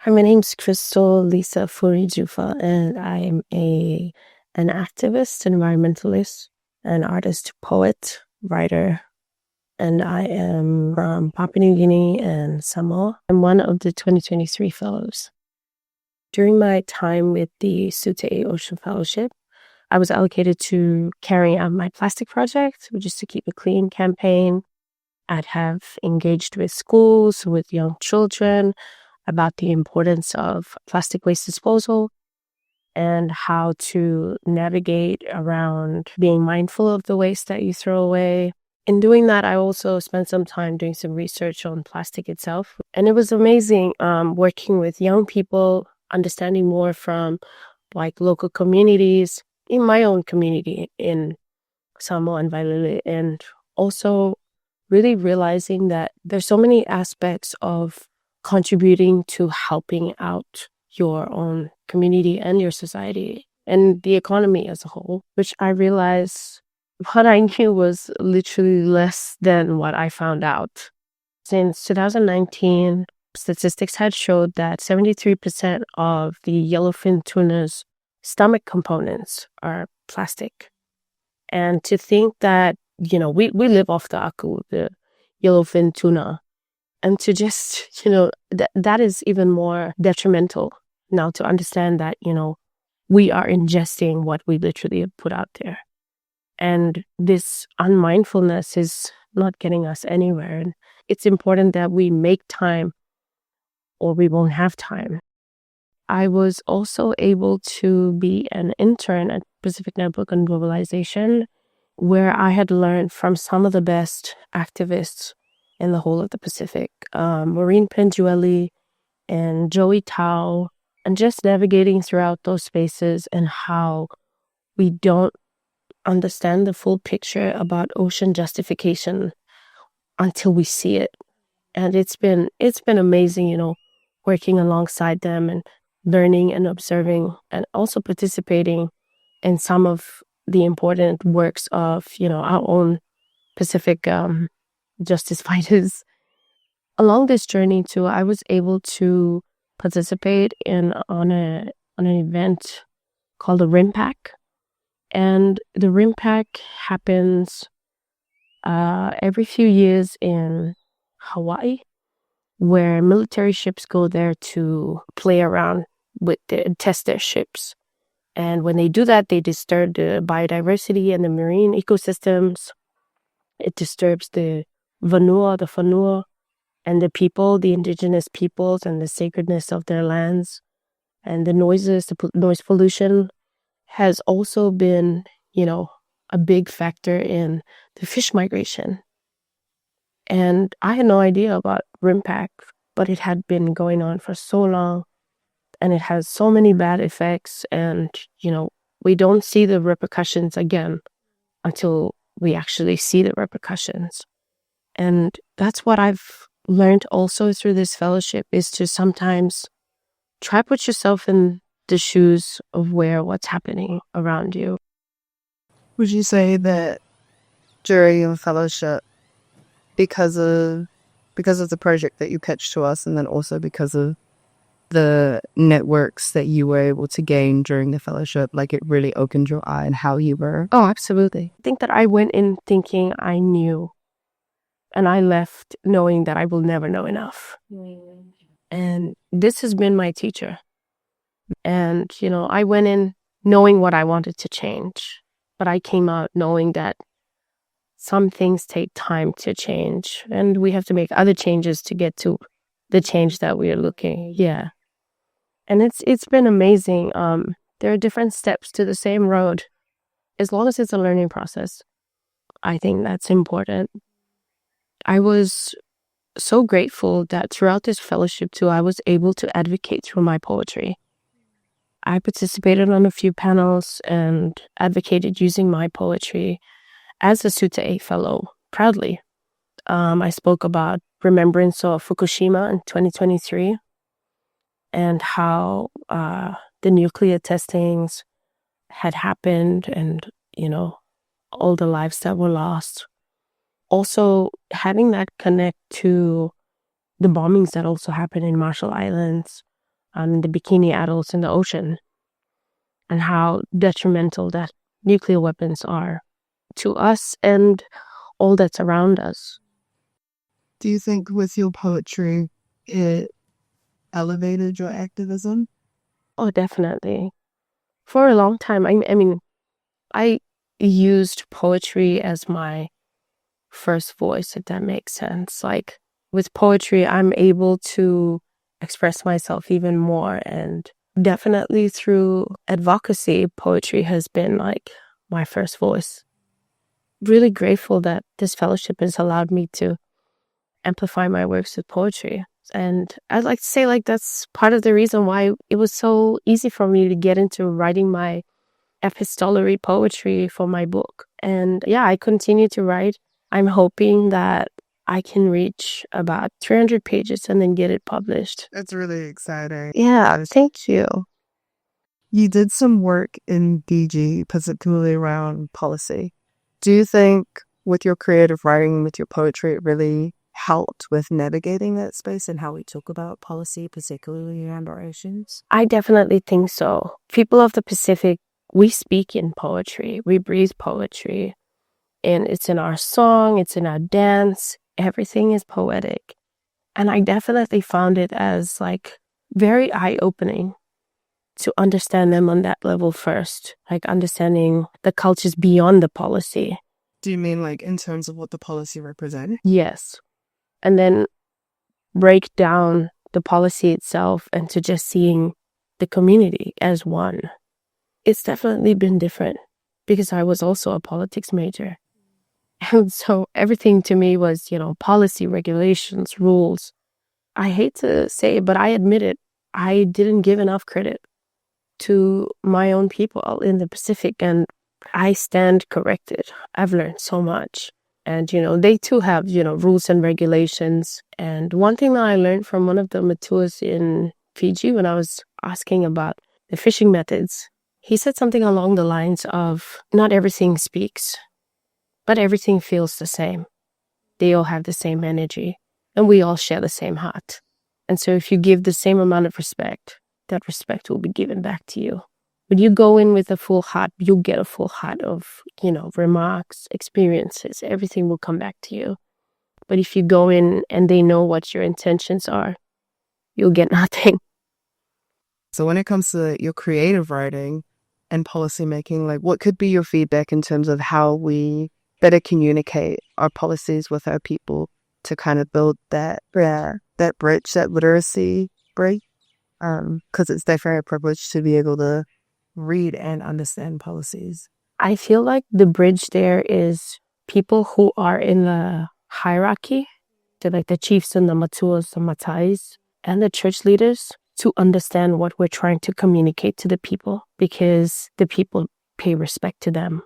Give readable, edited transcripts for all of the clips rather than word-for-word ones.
Hi, my name's Krystal Lisa Furi Juffa, and I'm an activist, an environmentalist, an artist, poet, writer, and I am from Papua New Guinea and Samoa. I'm one of the 2023 fellows. During my time with the Taei Ocean Fellowship, I was allocated to carrying out my plastic project, which is to keep a clean campaign. I'd have engaged with schools, with young children, about the importance of plastic waste disposal and how to navigate around being mindful of the waste that you throw away. In doing that, I also spent some time doing some research on plastic itself. And it was amazing working with young people, understanding more from like local communities, in my own community in Samoa and Vailile, and also really realizing that there's so many aspects of contributing to helping out your own community and your society and the economy as a whole, which I realized what I knew was literally less than what I found out. Since 2019, statistics had showed that 73% of the yellowfin tuna's stomach components are plastic. And to think that, we live off the aku, the yellowfin tuna, and to just, that is even more detrimental now to understand that, we are ingesting what we literally have put out there. And this unmindfulness is not getting us anywhere. And it's important that we make time or we won't have time. I was also able to be an intern at Pacific Network on Globalization, where I had learned from some of the best activists in the whole of the Pacific, Maureen Penjueli and Joey Tao, and just navigating throughout those spaces and how we don't understand the full picture about ocean justification until we see it. And it's been amazing, working alongside them and learning and observing and also participating in some of the important works of, our own Pacific justice fighters. Along this journey too, I was able to participate on an event called the Unpacking. And the Unpacking happens every few years in Hawaii, where military ships go there to play around with test their ships. And when they do that, they disturb the biodiversity and the marine ecosystems. It disturbs the whanua, and the people, the indigenous peoples, and the sacredness of their lands. And the noises, noise pollution has also been, a big factor in the fish migration. And I had no idea about RIMPAC, but it had been going on for so long. And it has so many bad effects. And, we don't see the repercussions again until we actually see the repercussions. And that's what I've learned also through this fellowship, is to sometimes try to put yourself in the shoes of what's happening around you. Would you say that during your fellowship, because of the project that you pitched to us, and then also because of the networks that you were able to gain during the fellowship, like it really opened your eye and how you were? Oh, absolutely. I think that I went in thinking I knew, and I left knowing that I will never know enough. And this has been my teacher. And, I went in knowing what I wanted to change, but I came out knowing that some things take time to change, and we have to make other changes to get to the change that we are looking. Yeah. And it's been amazing. There are different steps to the same road. As long as it's a learning process, I think that's important. I was so grateful that throughout this fellowship too, I was able to advocate through my poetry. I participated on a few panels and advocated using my poetry as a Taei fellow proudly. I spoke about remembrance of Fukushima in 2023 and how the nuclear testings had happened and, all the lives that were lost. Also, having that connect to the bombings that also happened in Marshall Islands, on the bikini atolls in the ocean and how detrimental that nuclear weapons are to us and all that's around us. Do you think with your poetry, it elevated your activism? Oh, definitely. For a long time, I mean, I used poetry as my first voice, if that makes sense. Like with poetry, I'm able to express myself even more, and definitely through advocacy, poetry has been like my first voice. Really grateful that this fellowship has allowed me to amplify my works with poetry. And I'd like to say, like, that's part of the reason why it was so easy for me to get into writing my epistolary poetry for my book. And yeah, I continue to write. I'm hoping that I can reach about 300 pages and then get it published. That's really exciting. Yeah, thank you. You did some work in DG, particularly around policy. Do you think with your creative writing, with your poetry, it really helped with navigating that space and how we talk about policy, particularly around our oceans? I definitely think so. People of the Pacific, we speak in poetry. We breathe poetry. And it's in our song, it's in our dance. Everything is poetic. And I definitely found it as like very eye-opening to understand them on that level first, like understanding the cultures beyond the policy. Do you mean like in terms of what the policy represented? Yes. And then break down the policy itself and to just seeing the community as one. It's definitely been different because I was also a politics major. And so everything to me was, policy, regulations, rules. I hate to say it, but I admit it. I didn't give enough credit to my own people in the Pacific, and I stand corrected. I've learned so much. And, they too have, rules and regulations. And one thing that I learned from one of the Matuas in Fiji when I was asking about the fishing methods, he said something along the lines of, not everything speaks, but everything feels the same. They all have the same energy, and we all share the same heart. And so if you give the same amount of respect, that respect will be given back to you. When you go in with a full heart, you'll get a full heart of, remarks, experiences. Everything will come back to you. But if you go in and they know what your intentions are, you'll get nothing. So when it comes to your creative writing and policymaking, like what could be your feedback in terms of how we better communicate our policies with our people to kind of build that bridge, that literacy bridge? Because it's definitely a privilege to be able to read and understand policies. I feel like the bridge there is people who are in the hierarchy, like the chiefs and the matuas, the matais, and the church leaders, to understand what we're trying to communicate to the people, because the people pay respect to them.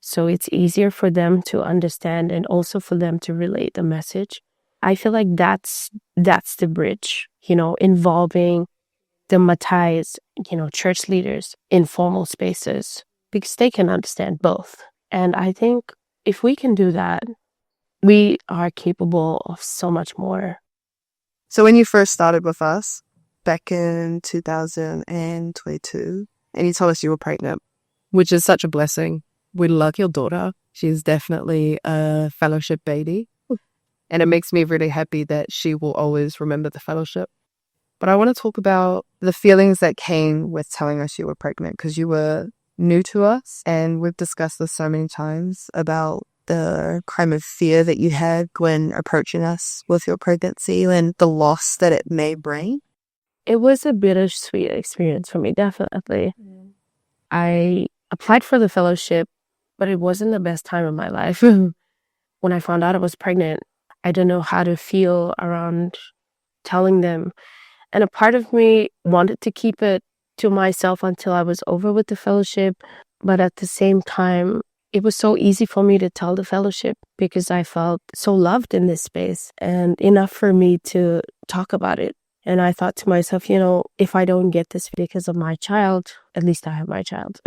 So it's easier for them to understand and also for them to relate the message. I feel like that's the bridge, involving the matais, church leaders in formal spaces, because they can understand both. And I think if we can do that, we are capable of so much more. So when you first started with us back in 2022, and you told us you were pregnant, which is such a blessing. We love your daughter. She's definitely a fellowship baby. And it makes me really happy that she will always remember the fellowship. But I want to talk about the feelings that came with telling us you were pregnant, because you were new to us. And we've discussed this so many times about the kind of fear that you had when approaching us with your pregnancy and the loss that it may bring. It was a bittersweet experience for me, definitely. I applied for the fellowship, but it wasn't the best time of my life. When I found out I was pregnant, I didn't know how to feel around telling them. And a part of me wanted to keep it to myself until I was over with the fellowship. But at the same time, it was so easy for me to tell the fellowship because I felt so loved in this space and enough for me to talk about it. And I thought to myself, if I don't get this because of my child, at least I have my child.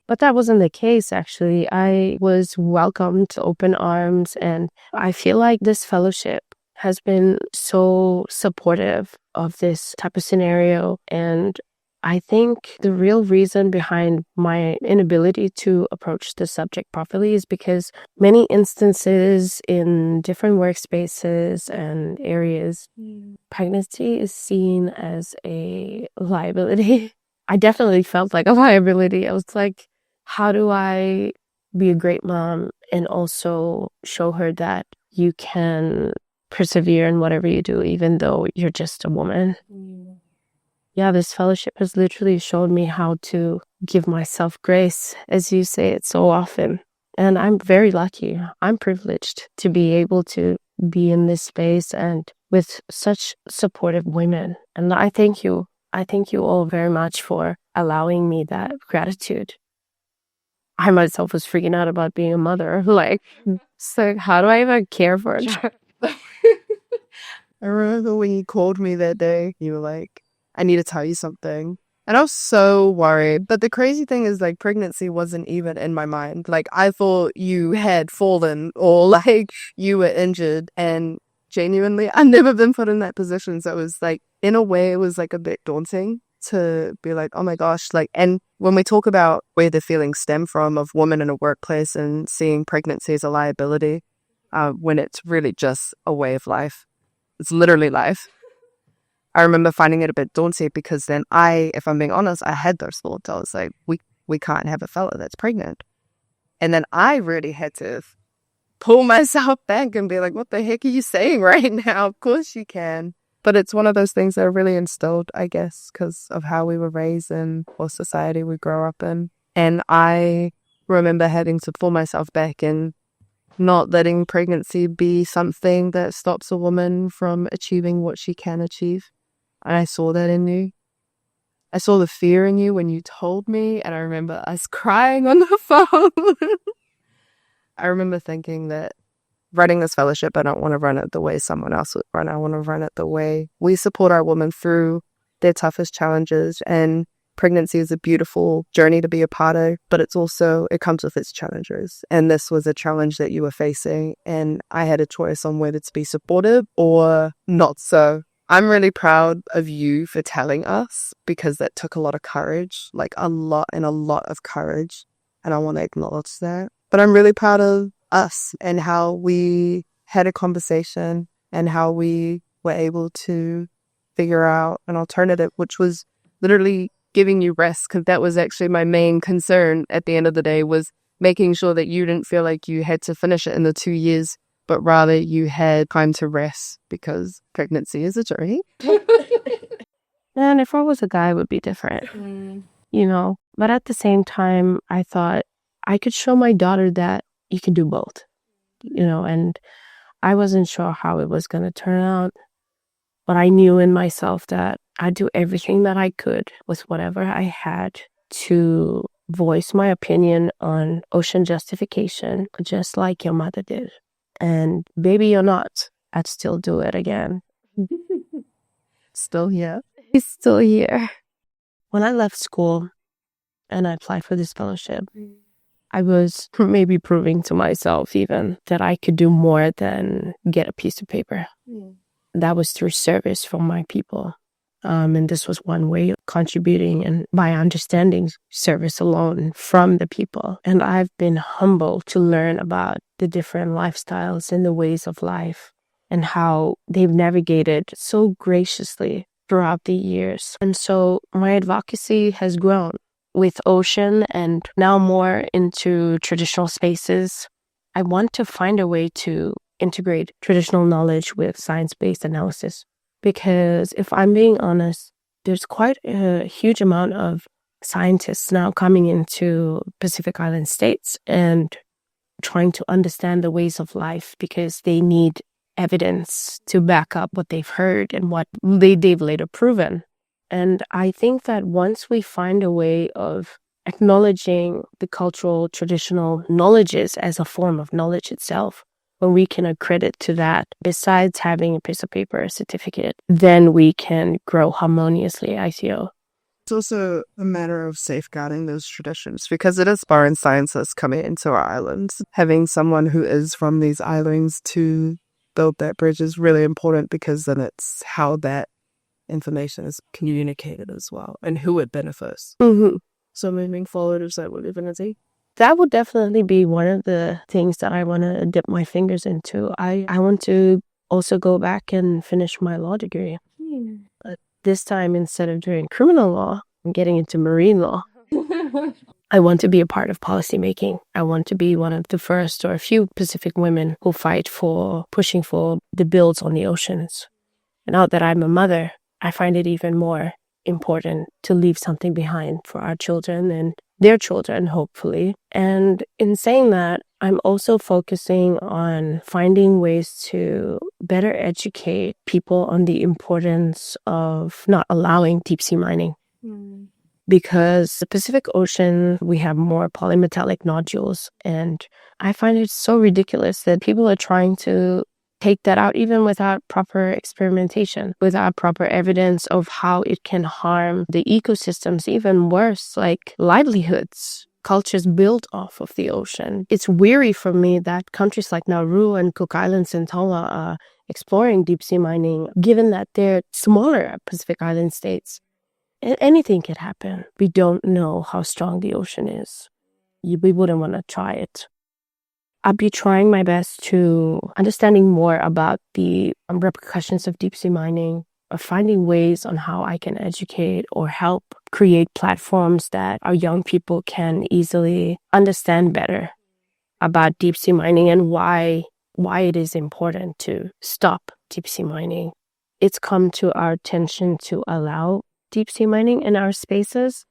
But that wasn't the case, actually. I was welcomed to open arms, and I feel like this fellowship has been so supportive of this type of scenario. And I think the real reason behind my inability to approach the subject properly is because many instances in different workspaces and areas, pregnancy is seen as a liability. I definitely felt like a liability. I was like, how do I be a great mom and also show her that you can persevere in whatever you do, even though you're just a woman? Yeah, this fellowship has literally shown me how to give myself grace, as you say it so often. And I'm very lucky. I'm privileged to be able to be in this space and with such supportive women. And I thank you. I thank you all very much for allowing me that gratitude. I myself was freaking out about being a mother. Like, so how do I even care for a child? I remember when you called me that day, you were like, I need to tell you something. And I was so worried. But the crazy thing is, like, pregnancy wasn't even in my mind. Like, I thought you had fallen or, like, you were injured. And genuinely, I've never been put in that position. So it was, like, in a way, it was, like, a bit daunting to be like, oh my gosh. Like, and when we talk about where the feelings stem from of women in a workplace and seeing pregnancy as a liability, when it's really just a way of life. It's literally life. I remember finding it a bit daunting because then if I'm being honest, I had those thoughts. I was like, we can't have a fella that's pregnant. And then I really had to pull myself back and be like, what the heck are you saying right now? Of course you can. But it's one of those things that are really instilled, I guess, because of how we were raised and what society we grow up in. And I remember having to pull myself back and not letting pregnancy be something that stops a woman from achieving what she can achieve. And I saw that in you. I saw the fear in you when you told me, and I remember us crying on the phone. I remember thinking that running this fellowship, I don't want to run it the way someone else would run. I want to run it the way we support our women through their toughest challenges. And pregnancy is a beautiful journey to be a part of, but it comes with its challenges. And this was a challenge that you were facing, and I had a choice on whether to be supportive or not so. I'm really proud of you for telling us, because that took a lot of courage, like a lot of courage. And I want to acknowledge that. But I'm really proud of us and how we had a conversation and how we were able to figure out an alternative, which was literally giving you rest, because that was actually my main concern at the end of the day, was making sure that you didn't feel like you had to finish it in the 2 years, but rather you had time to rest, because pregnancy is a journey. And if I was a guy, it would be different, you know. But at the same time, I thought I could show my daughter that you can do both, you know, and I wasn't sure how it was going to turn out. But I knew in myself that I'd do everything that I could with whatever I had to voice my opinion on ocean justification, just like your mother did. And baby or not, I'd still do it again. Still here. He's still here. When I left school and I applied for this fellowship, I was maybe proving to myself even that I could do more than get a piece of paper. That was through service from my people. And this was one way of contributing, and by understanding service alone from the people. And I've been humbled to learn about the different lifestyles and the ways of life and how they've navigated so graciously throughout the years. And so my advocacy has grown with ocean and now more into traditional spaces. I want to find a way to integrate traditional knowledge with science-based analysis. Because if I'm being honest, there's quite a huge amount of scientists now coming into Pacific Island states and trying to understand the ways of life, because they need evidence to back up what they've heard and what they've later proven. And I think that once we find a way of acknowledging the cultural traditional knowledges as a form of knowledge itself, when we can accredit to that, besides having a piece of paper, a certificate, then we can grow harmoniously, I feel. It's also a matter of safeguarding those traditions, because it is foreign scientists coming into our islands. Having someone who is from these islands to build that bridge is really important, because then it's how that information is communicated as well and who it benefits. Mm-hmm. So moving forward, is that what you're going to do? That would definitely be one of the things that I want to dip my fingers into. I want to also go back and finish my law degree. But this time, instead of doing criminal law, I'm getting into marine law. I want to be a part of policymaking. I want to be one of the first or a few Pacific women who fight for pushing for the bills on the oceans. And now that I'm a mother, I find it even more important to leave something behind for our children and their children, hopefully. And in saying that, I'm also focusing on finding ways to better educate people on the importance of not allowing deep sea mining. Because the Pacific Ocean, we have more polymetallic nodules. And I find it so ridiculous that people are trying to take that out even without proper experimentation, without proper evidence of how it can harm the ecosystems, even worse, like livelihoods, cultures built off of the ocean. It's weary for me that countries like Nauru and Cook Islands and Tonga are exploring deep sea mining, given that they're smaller Pacific Island states. Anything could happen. We don't know how strong the ocean is. We wouldn't want to try it. I'll be trying my best to understanding more about the repercussions of deep sea mining, or finding ways on how I can educate or help create platforms that our young people can easily understand better about deep sea mining and why it is important to stop deep sea mining. It's come to our attention to allow deep sea mining in our spaces,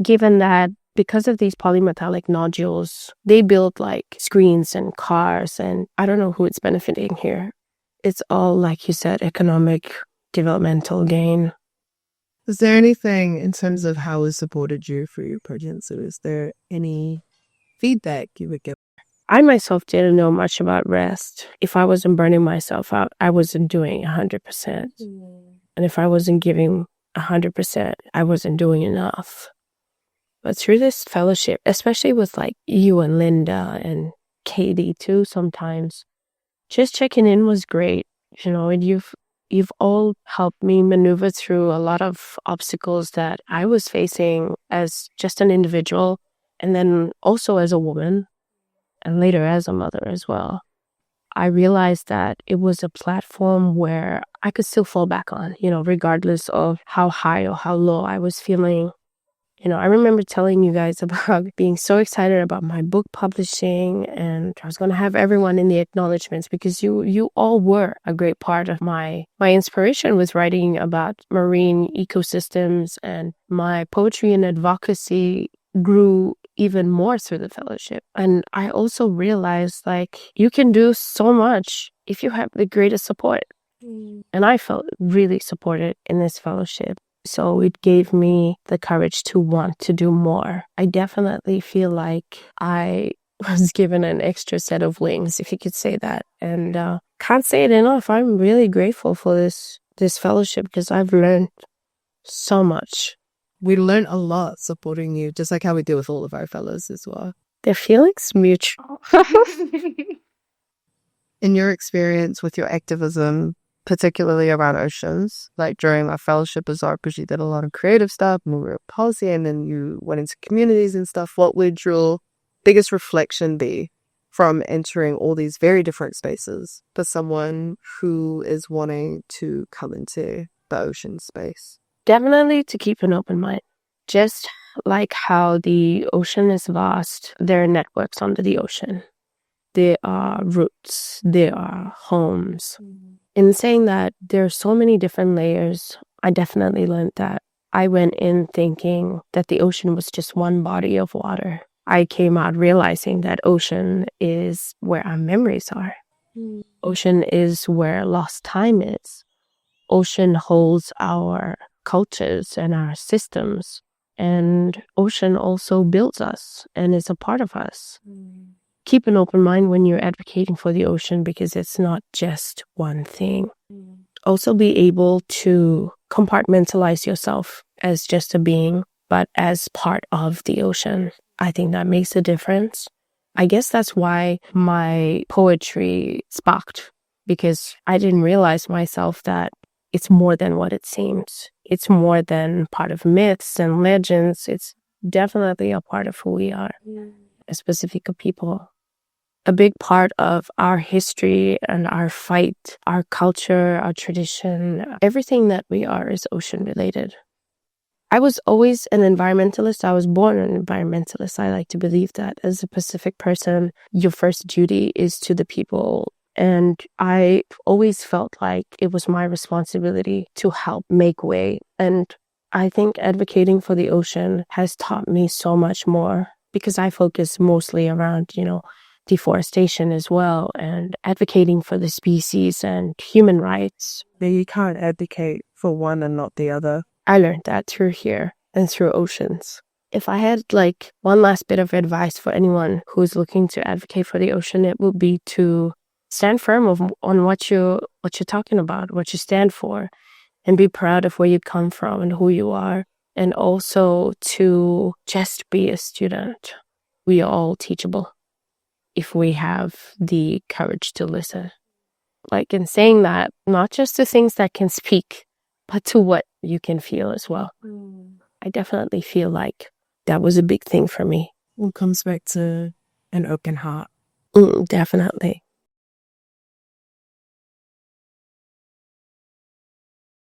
given that because of these polymetallic nodules, they build like screens and cars, and I don't know who it's benefiting here. It's all, like you said, economic, developmental gain. Is there anything in terms of how it supported you through your pregnancy? Is there any feedback you would give? I myself didn't know much about rest. If I wasn't burning myself out, I wasn't doing 100%. And if I wasn't giving 100%, I wasn't doing enough. But through this fellowship, especially with like you and Linda and Katie too, sometimes just checking in was great. You know, and you've all helped me maneuver through a lot of obstacles that I was facing as just an individual, and then also as a woman, and later as a mother as well. I realized that it was a platform where I could still fall back on, you know, regardless of how high or how low I was feeling. You know, I remember telling you guys about being so excited about my book publishing, and I was going to have everyone in the acknowledgments because you all were a great part of my inspiration with writing about marine ecosystems, and my poetry and advocacy grew even more through the fellowship. And I also realized like you can do so much if you have the greatest support. And I felt really supported in this fellowship. So it gave me the courage to want to do more. I definitely feel like I was given an extra set of wings, if you could say that. And can't say it enough. I'm really grateful for this fellowship because I've learned so much. We learned a lot supporting you, just like how we do with all of our fellows as well. The feelings mutual. In your experience with your activism, particularly around oceans, like during our fellowship as because you did a lot of creative stuff and we were policy, and then you went into communities and stuff, what would your biggest reflection be from entering all these very different spaces for someone who is wanting to come into the ocean space? Definitely to keep an open mind. Just like how the ocean is vast, there are networks under the ocean. There are routes, there are homes. In saying that, there are so many different layers. I definitely learned that. I went in thinking that the ocean was just one body of water. I came out realizing that ocean is where our memories are. Ocean is where lost time is. Ocean holds our cultures and our systems. And ocean also builds us and is a part of us. Keep an open mind when you're advocating for the ocean because it's not just one thing. Also be able to compartmentalize yourself as just a being, but as part of the ocean. I think that makes a difference. I guess that's why my poetry sparked, because I didn't realize myself that it's more than what it seems. It's more than part of myths and legends. It's definitely a part of who we are as Pacifica people. A big part of our history and our fight, our culture, our tradition, everything that we are is ocean related. I was always an environmentalist. I was born an environmentalist. I like to believe that as a Pacific person, your first duty is to the people. And I always felt like it was my responsibility to help make way. And I think advocating for the ocean has taught me so much more because I focus mostly around, deforestation as well and advocating for the species and human rights. You can't advocate for one and not the other. I learned that through here and through oceans. If I had one last bit of advice for anyone who's looking to advocate for the ocean, it would be to stand firm on what you're talking about, what you stand for, and be proud of where you come from and who you are. And also to just be a student. We are all teachable if we have the courage to listen. In saying that, not just to things that can speak, but to what you can feel as well. I definitely feel like that was a big thing for me. It comes back to an open heart. Definitely.